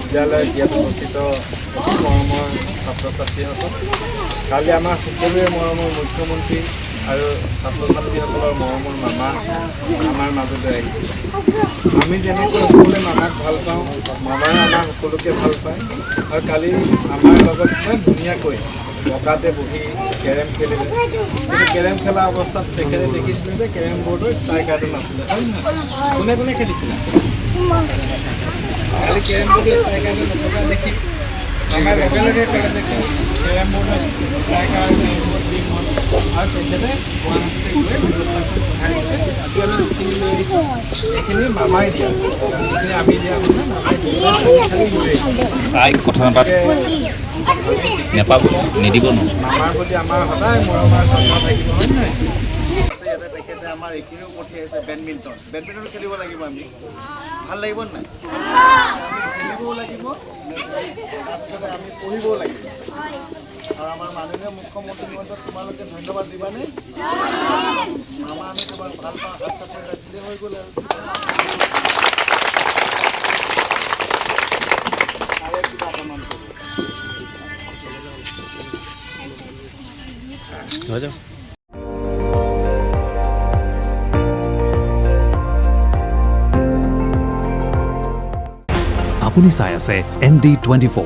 বিদ্যালয়ত ইয়াত উপস্থিত মৰমৰ ছাত্ৰ ছাত্ৰীসকল, কালি আমাৰ সকলোৰে মৰমৰ মুখ্যমন্ত্ৰী আৰু ছাত্ৰ ছাত্ৰীসকলৰ মৰমৰ মামা আমাৰ মাজলৈ আহিছে। আমি যেনেকৈ সকলোৱে মামাক ভাল পাওঁ, মামাই আমাৰ সকলোকে ভাল পায়। আৰু কালি আমাৰ লগত ইমান ধুনীয়াকৈ পকাতে বহি কেৰম খেলিলে। কিন্তু কেৰম খেলা অৱস্থাত তেখেতে দেখিছিলে যে কেৰম বৰ্ডৰ ষ্ট্ৰাইকাৰটো নাছিলে। কোনে কোনে খেলিছিলে? কালি কেৰম বৰ্ডৰ ষ্ট্ৰাইকাৰটো নথকা দেখি আমাৰ লগে লগে ক'লে যে কেৰম বৰ্ডৰ ষ্ট্ৰাইকাৰ আৰু তেখেতে গুৱাহাটীতে গৈ ব্যৱস্থাটো পঠাই দিছে। আজি আমি যিখিনি লৈ আহিছোঁ এইখিনি মামাই দিয়া, যিখিনি আমি দিয়া মানে মামাই কথা নাপাতে নেপাব নিদিব ন মামাৰ প্ৰতি আমাৰ সদায় মৰম আৰু শ্ৰদ্ধা থাকিব, হয় নাই? ইয়াতে তেখেতে আমাৰ এইখিনিও পঠিয়াইছে বেডমিণ্টন খেলিব লাগিব। আমি ভাল লাগিব নাই? আমি খেলিবও লাগিব, তাৰপিছতে আমি পঢ়িবও লাগিব। আৰু আমাৰ মাননীয় মুখ্যমন্ত্ৰী মহোদয় তোমালোকে ধন্যবাদ দিবানে? মামা আমি তোমাক ভাল পাওঁ, হাত চাপৰি ৰাখিলে হৈ গ'ল আৰু কিবা অকণমান হৈ যাব। আপুনি চাই আছে ND24,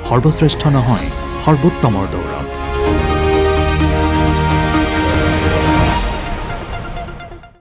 সৰ্বশ্ৰেষ্ঠ নহয় সৰ্বোত্তমৰ দৌৰ।